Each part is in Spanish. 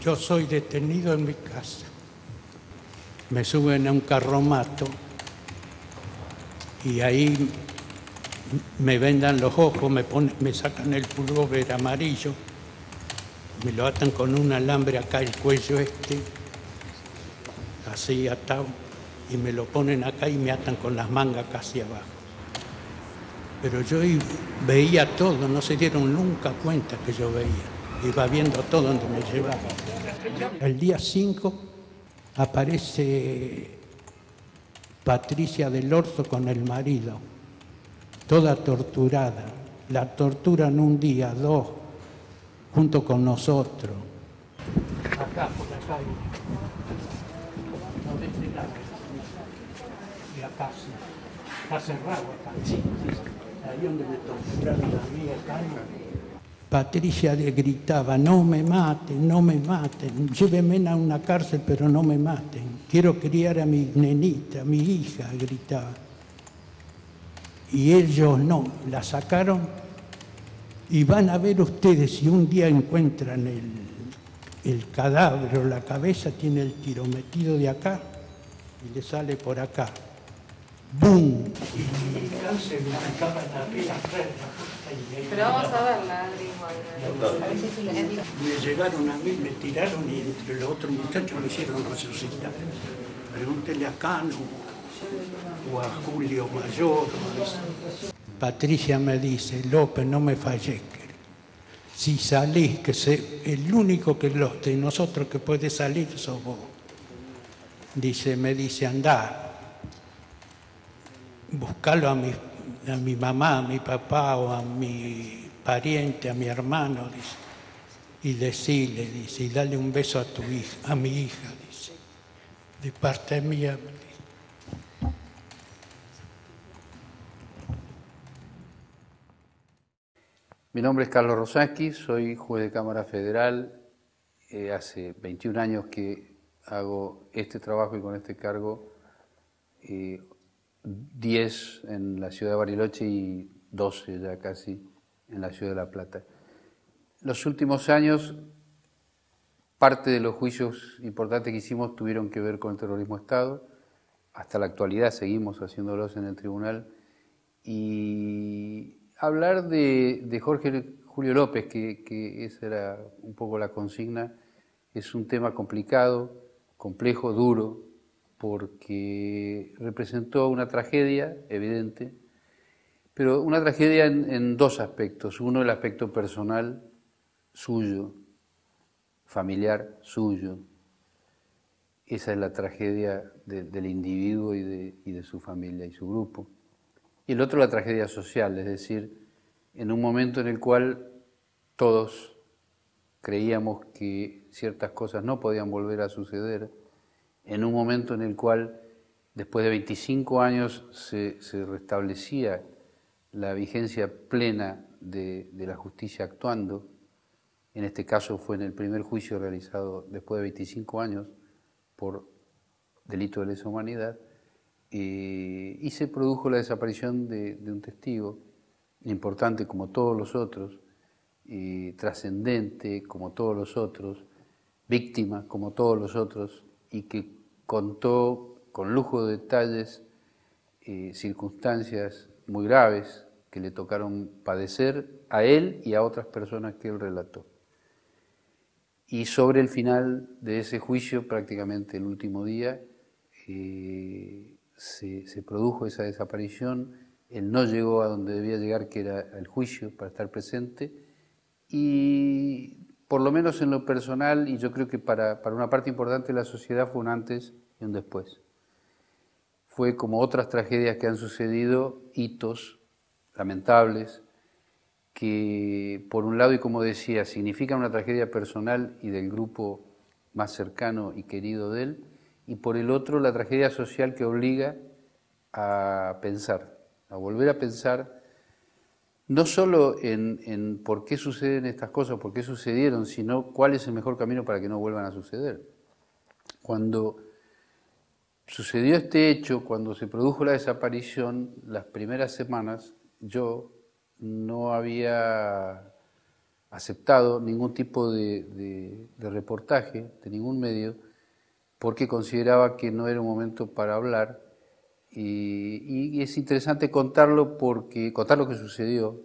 yo soy detenido en mi casa. Me suben a un carromato y ahí me vendan los ojos, me sacan el pullover amarillo, me lo atan con un alambre acá el cuello así atado, y me lo ponen acá y me atan con las mangas casi abajo. Pero yo veía todo, no se dieron nunca cuenta que yo veía. Iba viendo todo donde me llevaban. El día 5 aparece Patricia del Orzo con el marido, toda torturada. La torturan un día, dos, junto con nosotros. Acá, por la calle. No dice nada. Y acá sí. Está cerrado acá. Sí. Ahí donde me torturaron a mí, acá no. Patricia le gritaba, no me maten, no me maten, llévenme a una cárcel pero no me maten, quiero criar a mi nenita, a mi hija, gritaba. Y ellos no, la sacaron y van a ver ustedes si un día encuentran el cadáver o la cabeza, tiene el tiro metido de acá y le sale por acá. ¡Bum! Y acá se me acaban las redes. Pero vamos a verla, me llegaron a mí, me tiraron y entre los otros muchachos me hicieron resucitar. Pregúntele a Cano o a Julio Mayor. Patricia me dice, López, no me falles. Si salís, el único de nosotros que puede salir sos vos. Me dice, andá. Buscarlo a mi mamá, a mi papá o a mi pariente, a mi hermano, dice, y decirle, dice, y dale un beso a tu hija, a mi hija, dice, de parte mía. Mi nombre es Carlos Rosansky, soy juez de Cámara Federal. Hace 21 años que hago este trabajo y con este cargo. 10 en la ciudad de Bariloche y 12 ya casi en la ciudad de La Plata. Los últimos años, parte de los juicios importantes que hicimos tuvieron que ver con el terrorismo de Estado. Hasta la actualidad seguimos haciéndolos en el tribunal. Y hablar de Jorge Julio López, que esa era un poco la consigna, es un tema complicado, complejo, duro, porque representó una tragedia evidente, pero una tragedia en dos aspectos. Uno, el aspecto personal suyo, familiar suyo. Esa es la tragedia del individuo y de su familia y su grupo. Y el otro, la tragedia social, es decir, en un momento en el cual todos creíamos que ciertas cosas no podían volver a suceder, en un momento en el cual, después de 25 años, se restablecía la vigencia plena de la justicia actuando. En este caso fue en el primer juicio realizado después de 25 años por delito de lesa humanidad, y se produjo la desaparición de un testigo importante como todos los otros, trascendente como todos los otros, víctima como todos los otros, y que contó con lujo de detalles circunstancias muy graves que le tocaron padecer a él y a otras personas que él relató. Y sobre el final de ese juicio, prácticamente el último día, se produjo esa desaparición. Él no llegó a donde debía llegar, que era al juicio, para estar presente, y por lo menos en lo personal, y yo creo que para una parte importante de la sociedad, fue un antes y un después. Fue, como otras tragedias que han sucedido, hitos lamentables que, por un lado, y como decía, significan una tragedia personal y del grupo más cercano y querido de él, y por el otro, la tragedia social que obliga a pensar, a volver a pensar, no solo en por qué suceden estas cosas, por qué sucedieron, sino cuál es el mejor camino para que no vuelvan a suceder. Cuando sucedió este hecho, cuando se produjo la desaparición, las primeras semanas yo no había aceptado ningún tipo de reportaje de ningún medio porque consideraba que no era un momento para hablar y es interesante contar lo que sucedió,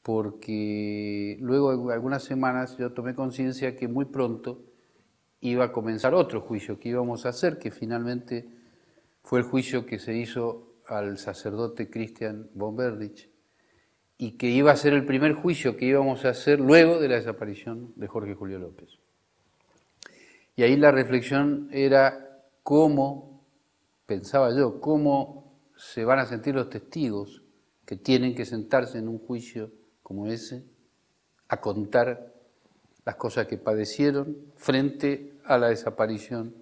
porque luego de algunas semanas yo tomé conciencia que muy pronto iba a comenzar otro juicio que íbamos a hacer, que finalmente fue el juicio que se hizo al sacerdote Christian von Berdych, y que iba a ser el primer juicio que íbamos a hacer luego de la desaparición de Jorge Julio López. Y ahí la reflexión era cómo, pensaba yo, cómo se van a sentir los testigos que tienen que sentarse en un juicio como ese a contar las cosas que padecieron frente a la desaparición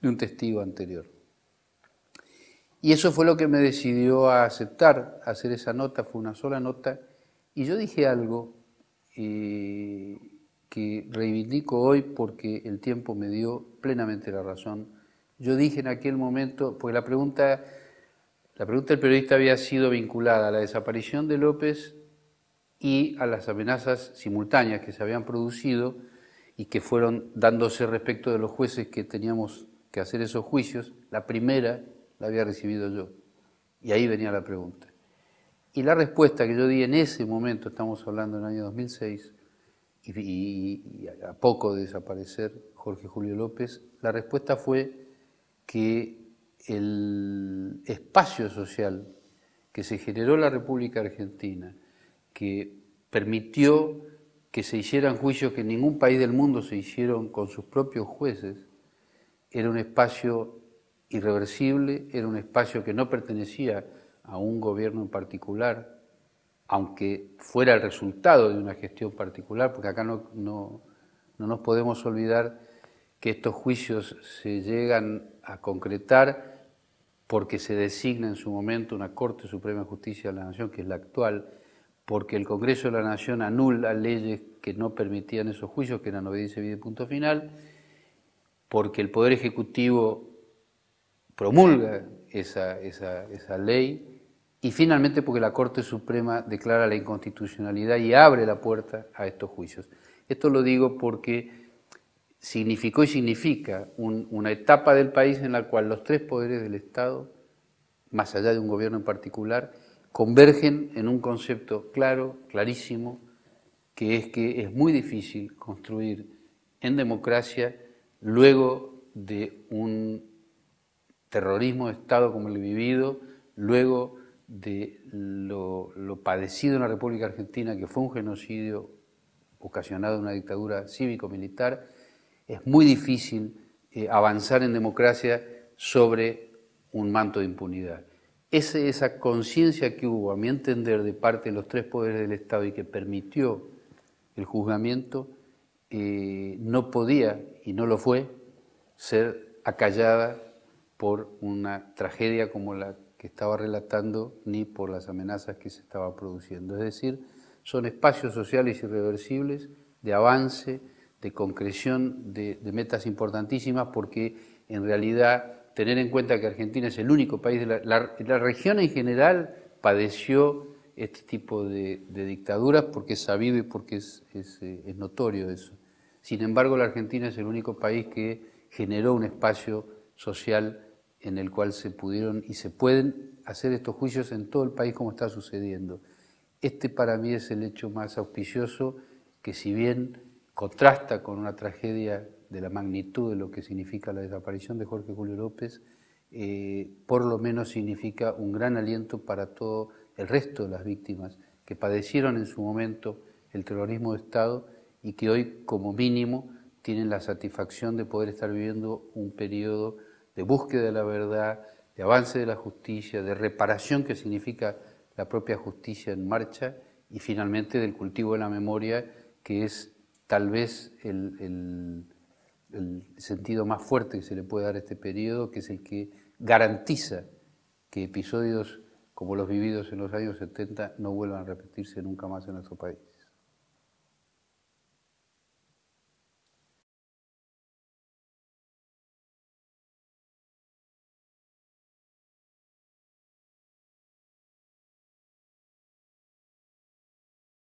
de un testigo anterior. Y eso fue lo que me decidió a aceptar, hacer esa nota, fue una sola nota, y yo dije algo que reivindico hoy porque el tiempo me dio plenamente la razón. Yo dije en aquel momento, porque la pregunta del periodista había sido vinculada a la desaparición de López y a las amenazas simultáneas que se habían producido y que fueron dándose respecto de los jueces que teníamos que hacer esos juicios. La primera la había recibido yo, y ahí venía la pregunta. Y la respuesta que yo di en ese momento, estamos hablando del año 2006, y a poco de desaparecer Jorge Julio López, la respuesta fue que el espacio social que se generó en la República Argentina, que permitió que se hicieran juicios que en ningún país del mundo se hicieron con sus propios jueces, era un espacio irreversible, era un espacio que no pertenecía a un gobierno en particular, aunque fuera el resultado de una gestión particular, porque acá no nos podemos olvidar que estos juicios se llegan a concretar porque se designa en su momento una Corte Suprema de Justicia de la Nación, que es la actual, porque el Congreso de la Nación anula leyes que no permitían esos juicios, que eran obediencia y punto final, porque el Poder Ejecutivo promulga esa ley, y finalmente porque la Corte Suprema declara la inconstitucionalidad y abre la puerta a estos juicios. Esto lo digo porque significó y significa una etapa del país en la cual los tres poderes del Estado, más allá de un gobierno en particular, convergen en un concepto claro, clarísimo, que es muy difícil construir en democracia luego de un terrorismo de Estado como el vivido, luego de lo padecido en la República Argentina, que fue un genocidio ocasionado en una dictadura cívico-militar. Es muy difícil avanzar en democracia sobre un manto de impunidad. Esa conciencia que hubo, a mi entender, de parte de los tres poderes del Estado y que permitió el juzgamiento, no podía, y no lo fue, ser acallada por una tragedia como la que estaba relatando, ni por las amenazas que se estaban produciendo. Es decir, son espacios sociales irreversibles de avance, de concreción de metas importantísimas, porque en realidad tener en cuenta que Argentina es el único país, la región en general padeció este tipo de dictaduras porque es sabido y porque es notorio eso. Sin embargo, la Argentina es el único país que generó un espacio social en el cual se pudieron y se pueden hacer estos juicios en todo el país como está sucediendo. Este para mí es el hecho más auspicioso que, si bien contrasta con una tragedia de la magnitud de lo que significa la desaparición de Jorge Julio López, por lo menos significa un gran aliento para todo el resto de las víctimas que padecieron en su momento el terrorismo de Estado y que hoy, como mínimo, tienen la satisfacción de poder estar viviendo un periodo de búsqueda de la verdad, de avance de la justicia, de reparación que significa la propia justicia en marcha y finalmente del cultivo de la memoria, que es tal vez el sentido más fuerte que se le puede dar a este periodo, que es el que garantiza que episodios como los vividos en los años 70 no vuelvan a repetirse nunca más en nuestro país.